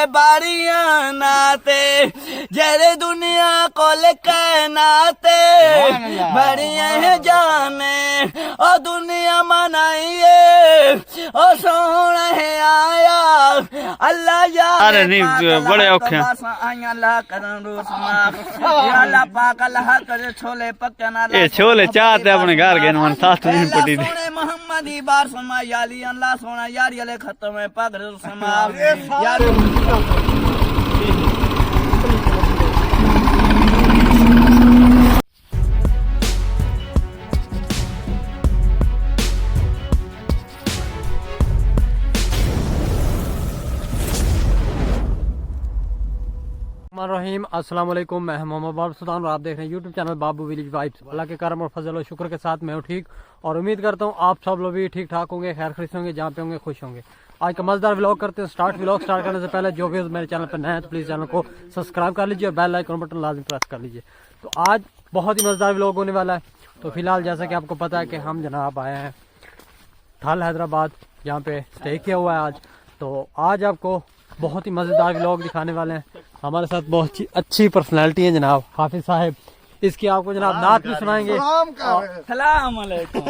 बारियां नाते जेरे दुनिया कोल कहनाते बड़ियां है जाने ओ दुनिया मनाइए ओ सोना है आया अल्लाह यार अरे नहीं बड़े औखे अल्लाह करन रोसमा या अल्लाह पाक अल्लाह करे छोले पकना ये छोले चाहते अपने घर गए मन साथ नहीं पटी दी मोहम्मदी बार समा याली अल्लाह सोना यार ये खत्म है पाक रोसमा यार रहीम अस्सलाम वालेकुम। मैं मोहम्मद बाबू सुल्तान और आप देख रहे हैं यूट्यूब चैनल बाबू विलेज वाइब्स। अल्लाह के करम और फजल और शुक्र के साथ मैं हूँ ठीक और उम्मीद करता हूँ आप सब लोग भी ठीक ठाक होंगे, खैर खरीद होंगे, जहाँ पे होंगे खुश होंगे। आज का मजेदार व्लॉग करते हैं स्टार्ट। व्लॉग स्टार्ट करने से पहले जो भी मेरे चैनल पर नए हैं तो प्लीज़ चैनल को सब्सक्राइब कर लीजिए और बेल आइकन बटन लाजमी प्रेस कर लीजिए। तो आज बहुत ही मजेदार व्लॉग होने वाला है। तो फिलहाल जैसा कि आपको पता है कि हम जनाब आए हैं थल हैदराबाद, जहाँ पे स्टे किया हुआ है आज। तो आज आपको बहुत ही मज़ेदार व्लॉग दिखाने वाले हैं। हमारे साथ बहुत ही अच्छी पर्सनैलिटी है जनाब हाफिज साहब। इसकी आपको जनाब नात भी सुनाएंगे। सलाम अलैकुम।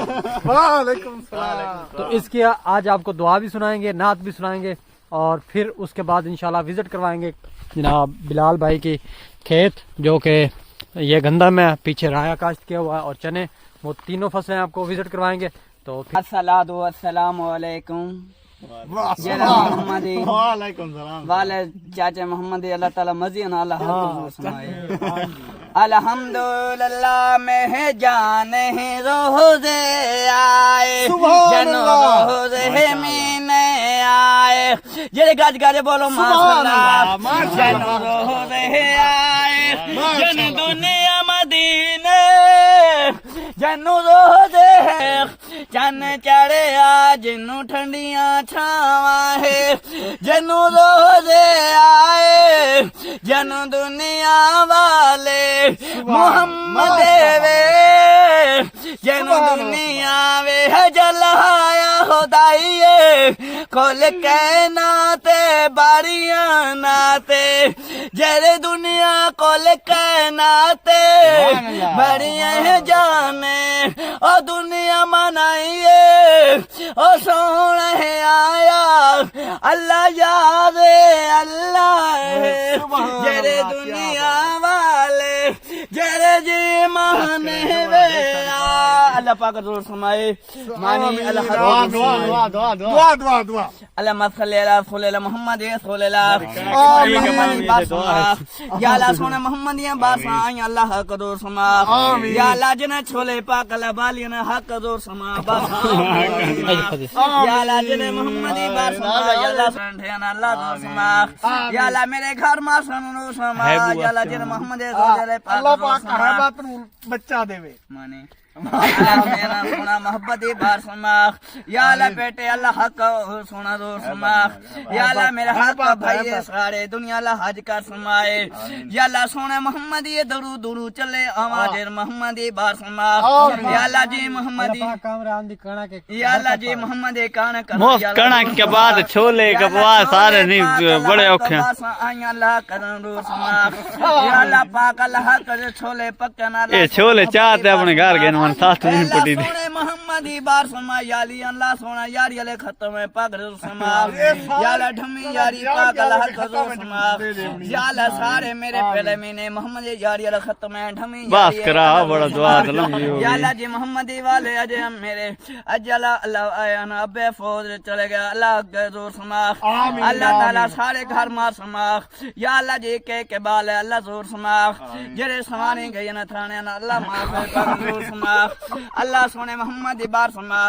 वालेकुम सलाम। तो इसकी आज आपको दुआ भी सुनाएंगे, नात भी सुनाएंगे और फिर उसके बाद इंशाल्लाह विजिट करवाएंगे जनाब बिलाल भाई की खेत, जो कि ये गंदम है, पीछे राया काश्त किया हुआ है और चने, वो तीनों फसलें आपको विजिट करवाएंगे। तो अस्सलातु वस्सलामु अलैकुम वालेकुम सलाम वाले चाचा मोहम्मद अल्लाह ताला मज़ीद अल्लाह अल्हम्दुलिल्लाह में है जाने रोज़े आए जनो रोज़े मीने आए जेरे गज गज बोलो माशाअल्लाह जनो रोज़े आए जन दुनिया मदीने जनु रोज़े चन चढ़े आज नू ठंडियां छावा है जनु रोज़े आए जनु दुनिया वाले मोहम्मद वे जनु दुनिया वे जलाया खुदाइए खोल के नाते बारियां नाते जेरे दुनिया कोल के नाते बड़ियां है जाने ओ दुनिया मनाइए ओ सोना है आया अल्लाह याद अल्लाह जेरे दुनिया वाले जेरे जी माने वे अल्लाह पाक जोर समाए मानी अल्लाह दुआ दुआ दुआ दुआ दुआ अल्लाह मसल्ले अला फुलेला मोहम्मद सल्लल्लाहु अलैहि वसल्लम या अल्लाह सोना मोहम्मदिया बासा अल्लाह हक जोर समा या अल्लाह जने छोले पाक अल्लाह बाली ने हक जोर समा या अल्लाह जने मोहम्मदी बासा या अल्लाह संठे अल्लाह जोर समा या अल्लाह मेरे घर मा सनो समा या अल्लाह जने मोहम्मद अल्लाह पाक हर बात नु बच्चा देवे माने मेरा सोना मोहब्बत बार समाख या अल्लाह बेटे अल्लाह हक सोना दो समाख या अल्लाह मेरे हक भाई सारे दुनिया अल्लाह हज कर समाए या अल्लाह सोना मोहम्मद ये दरू दुरू चले आवाज मोहम्मद बार समाख या अल्लाह जी मोहम्मद या अल्लाह जी मोहम्मद कान मुफ्त कणक के बाद छोले कपवा सारे नहीं बड़े औखे अल्लाह करन रो समाख या अल्लाह पाक अल्लाह करे छोले पकना ये छोले चाहते अपने घर गए मन साथ नहीं पटी दी मोहम्मदी बार समा याली अल्लाह सोना यार ये खत्म है पाक समा याला ढमी यारी पाक अल्लाह खजो समा याला सारे मेरे पहले महीने मोहम्मद यार ये खत्म है ढमी बस करा बड़ा दुआ लंबी हो याला जी मोहम्मदी वाले अज मेरे अजला अल्लाह आया ना अबे फौज चले गया अल्लाह खजो समा अल्लाह ताला सारे घर मार समा या अल्लाह जी के बाल है अल्लाह जोर समा जेरे समाने गए ना थाने ना अल्लाह माफ पाक जोर समा अल्लाह सोने मोहम्मद बार समा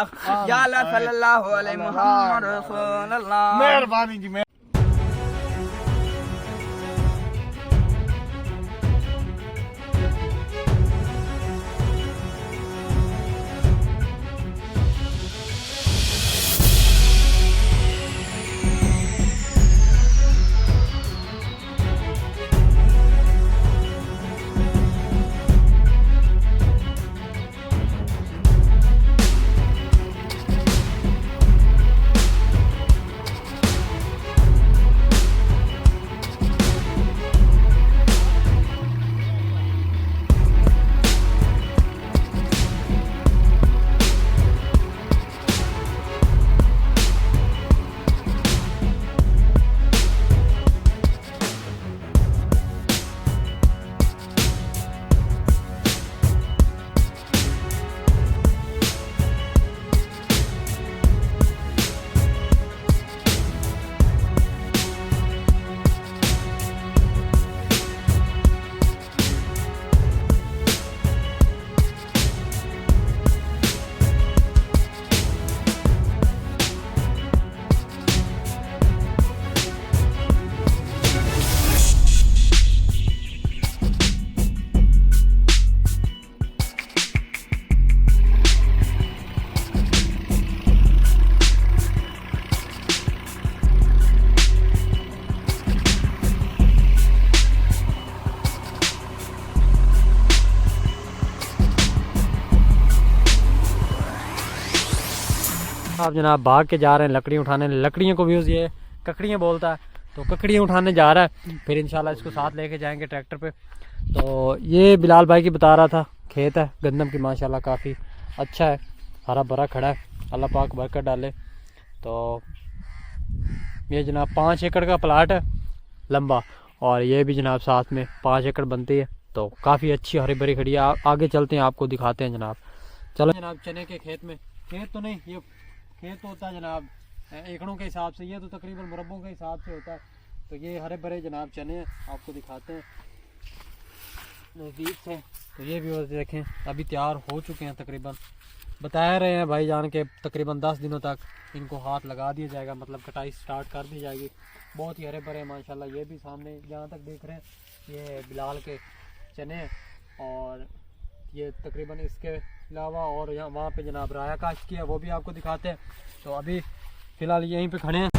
या अल्लाह सल्लल्लाहु अलैहि मुहम्मद रसूलुल्लाह मेहरबानी जी। साहब जनाब भाग के जा रहे हैं लकड़ियाँ उठाने। लकड़ियों को भी ये ककड़ियाँ बोलता है, तो ककड़ियाँ उठाने जा रहा है। फिर इंशाल्लाह इसको साथ लेके जाएंगे ट्रैक्टर पे। तो ये बिलाल भाई की बता रहा था, खेत है गंदम की माशाल्लाह काफ़ी अच्छा है, हरा भरा खड़ा है, अल्लाह पाक बरकत डाले। तो ये जनाब 5 एकड़ का प्लाट है लंबा, और ये भी जनाब साथ में 5 एकड़ बनती है। तो काफ़ी अच्छी हरी भरी खड़ी है। आगे चलते हैं, आपको दिखाते हैं जनाब। चलो जनाब चने के खेत में, खेत तो नहीं, ये खेत तो होता है जनाब एकड़ों के हिसाब से, ये तो तकरीबन मुरब्बों के हिसाब से होता है। तो ये हरे भरे जनाब चने हैं, आपको दिखाते हैं नज़दीक से। तो ये भी देखें अभी तैयार हो चुके हैं तकरीबन, बता रहे हैं भाई जान के तकरीबन 10 दिनों तक इनको हाथ लगा दिया जाएगा, मतलब कटाई स्टार्ट कर दी जाएगी। बहुत ही हरे भरे माशाल्लाह। ये भी सामने जहाँ तक देख रहे हैं ये बिलाल के चने हैं, और ये तकरीबन इसके अलावा और यहाँ वहाँ पे जनाब राया काश्त की है, वो भी आपको दिखाते हैं। तो अभी फ़िलहाल यहीं पे खड़े हैं।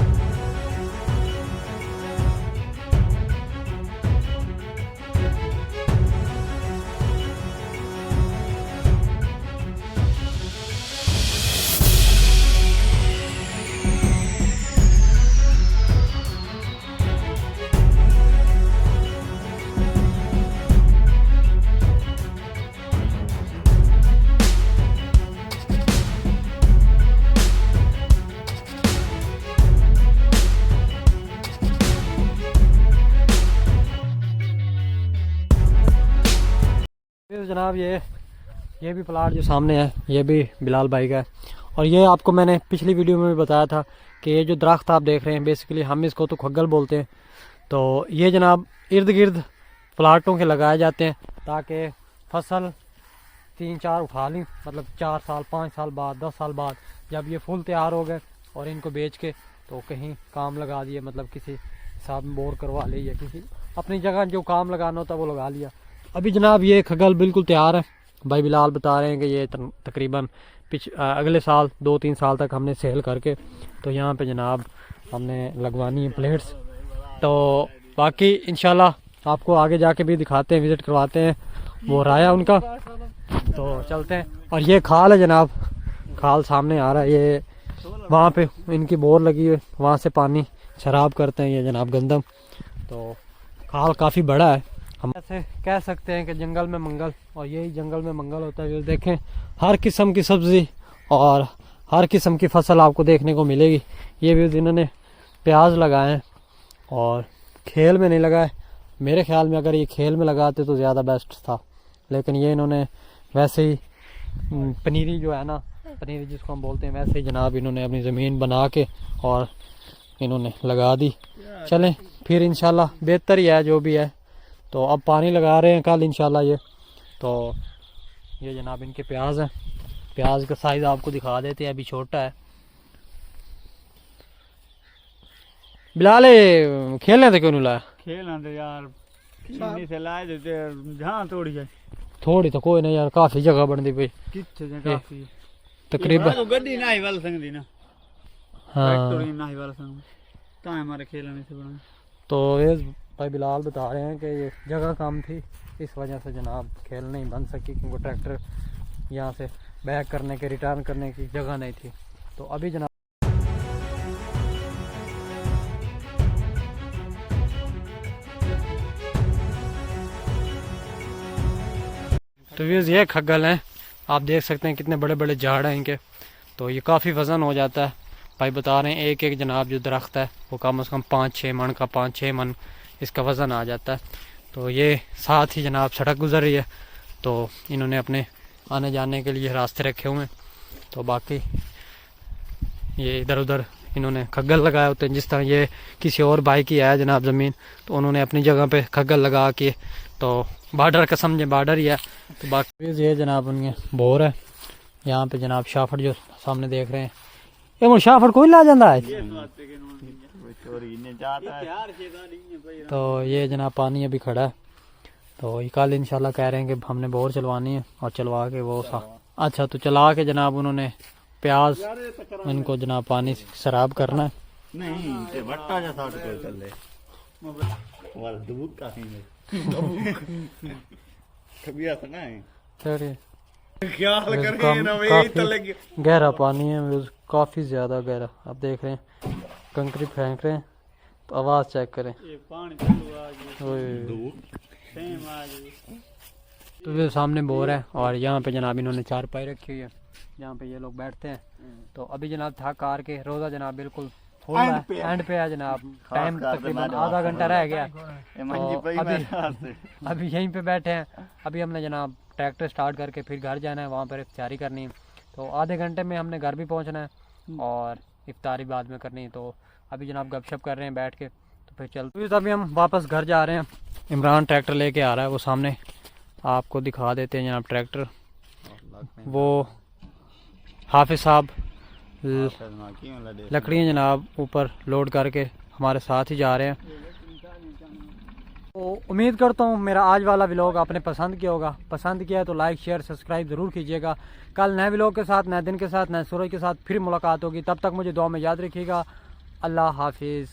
फिर जनाब ये भी प्लाट जो सामने है ये भी बिलाल भाई का है। और ये आपको मैंने पिछली वीडियो में भी बताया था कि ये जो दरख्त आप देख रहे हैं बेसिकली हम इसको तो खग्गल बोलते हैं। तो ये जनाब इर्द गिर्द प्लाटों के लगाए जाते हैं ताकि फसल 3-4 उठा लें, मतलब 4 साल 5 साल बाद 10 साल बाद जब ये फुल तैयार हो गए और इनको बेच के तो कहीं काम लगा दिए, मतलब किसी हिसाब में बोर करवा ले या किसी अपनी जगह जो काम लगाना होता वो लगा लिया। अभी जनाब ये खगल बिल्कुल तैयार है। भाई बिलाल बता रहे हैं कि ये तकरीबन अगले साल 2-3 साल तक हमने सेल करके तो यहाँ पे जनाब हमने लगवानी है प्लेट्स। तो बाकी इंशाल्लाह आपको आगे जाके भी दिखाते हैं, विज़िट करवाते हैं वो राया उनका। तो चलते हैं। और ये खाल है जनाब, खाल सामने आ रहा है, ये वहाँ पे इनकी बोर लगी है, वहाँ से पानी शराब करते हैं ये जनाब गंदम। तो खाल काफ़ी बड़ा है, हम ऐसे कह सकते हैं कि जंगल में मंगल, और यही जंगल में मंगल होता है। देखें हर किस्म की सब्ज़ी और हर किस्म की फसल आपको देखने को मिलेगी। ये भी इन्होंने प्याज लगाए हैं और खेल में नहीं लगाए। मेरे ख्याल में अगर ये खेल में लगाते तो ज़्यादा बेस्ट था, लेकिन ये इन्होंने वैसे ही पनीरी जो है ना, पनीरी जिसको हम बोलते हैं, वैसे ही जनाब इन्होंने अपनी ज़मीन बना के और इन्होंने लगा दी। चलें फिर इंशाल्लाह बेहतर ही है जो भी है। तो अब पानी लगा रहे हैं कल इंशाल्लाह ये। तो ये जनाब इनके प्याज हैं, प्याज का साइज़ आपको दिखा देते हैं, अभी छोटा है। बिलाल खेलने थे क्यों नहीं लाया? खेलना तो यार चीनी से लाए थे जहाँ तोड़ी जाए थोड़ी तो कोई नहीं यार, काफ़ी जगह बन दी भाई कितने काफी तकरीबन। गड्डी ना ही वाला संग दी ना, हाँ ट्रैक्टर ना ही वाला संग कहाँ हमारे खेलने से बना। तो ये भाई बिलाल बता रहे हैं कि ये जगह कम थी, इस वजह से जनाब खेल नहीं बन सकी, क्योंकि ट्रैक्टर यहाँ से बैक करने के रिटर्न करने की जगह नहीं थी। तो अभी जनाब तो ये खग्गल हैं, आप देख सकते हैं कितने बड़े बड़े झाड़ हैं इनके। तो ये काफ़ी वज़न हो जाता है। भाई बता रहे हैं एक एक जनाब जो दरख्त है वो कम से कम 5-6 मन का, 5-6 मन इसका वज़न आ जाता है। तो ये साथ ही जनाब सड़क गुजर रही है, तो इन्होंने अपने आने जाने के लिए रास्ते रखे हुए हैं। तो बाकी ये इधर उधर इन्होंने खग्गल लगाए होते हैं, जिस तरह ये किसी और भाई की है जनाब ज़मीन, तो उन्होंने अपनी जगह पे खग्गल लगा के, तो बॉर्डर का समझे बॉर्डर ही है। तो बाकी ये जनाब उनके बोर है। यहाँ पे जनाब शाफट जो सामने देख रहे हैं, ये शाफट कोई ला जाता है। तो ये जनाब पानी अभी खड़ा है, तो ये कल इंशाल्लाह कह रहे हैं कि हमने बोर चलवानी है और चलवा के वो अच्छा तो चला के जनाब उन्होंने प्याज इनको जनाब पानी से शराब करना है। नहीं भट्टा जैसा चल रहे वाला दुबुक काफी में कभी ऐसा ना है। चलिए ख्याल करें ना भाई, तो लगे काफी गहरा पानी है, काफी ज्यादा गहरा। आप देख रहे हैं कंकरी फेंक रहे हैं, तो आवाज चेक करें। ओए। तो ये सामने बोर है और यहाँ पे जनाब इन्होंने चारपाई रखी हुई है, जहाँ पे ये लोग बैठते हैं। तो अभी जनाब थक हार के रोजा जनाब बिल्कुल फुल है, एंड पे है जनाब। टाइम तकरीबन आधा घंटा रह गया। तो अभी यहीं पे बैठे हैं। अभी हमने जनाब ट्रैक्टर स्टार्ट करके फिर घर जाना है, वहाँ पर इफ्तारी करनी है। तो आधे घंटे में हमने घर भी पहुँचना है और इफ्तारी बाद में करनी है। तो अभी जनाब गपशप कर रहे हैं बैठ के, तो फिर चलते। तो अभी हम वापस घर जा रहे हैं। इमरान ट्रैक्टर लेके आ रहा है, वो सामने आपको दिखा देते हैं जनाब ट्रैक्टर। वो हाफिज साहब लकड़ियाँ जनाब ऊपर लोड करके हमारे साथ ही जा रहे हैं। तो उम्मीद करता हूँ मेरा आज वाला व्लॉग आपने पसंद किया होगा। पसंद किया है तो लाइक शेयर सब्सक्राइब ज़रूर कीजिएगा। कल नए व्लॉग के साथ, नए दिन के साथ, नए सूरज के साथ फिर मुलाकात होगी। तब तक मुझे दुआ में याद रखिएगा। अल्लाह हाफिज़।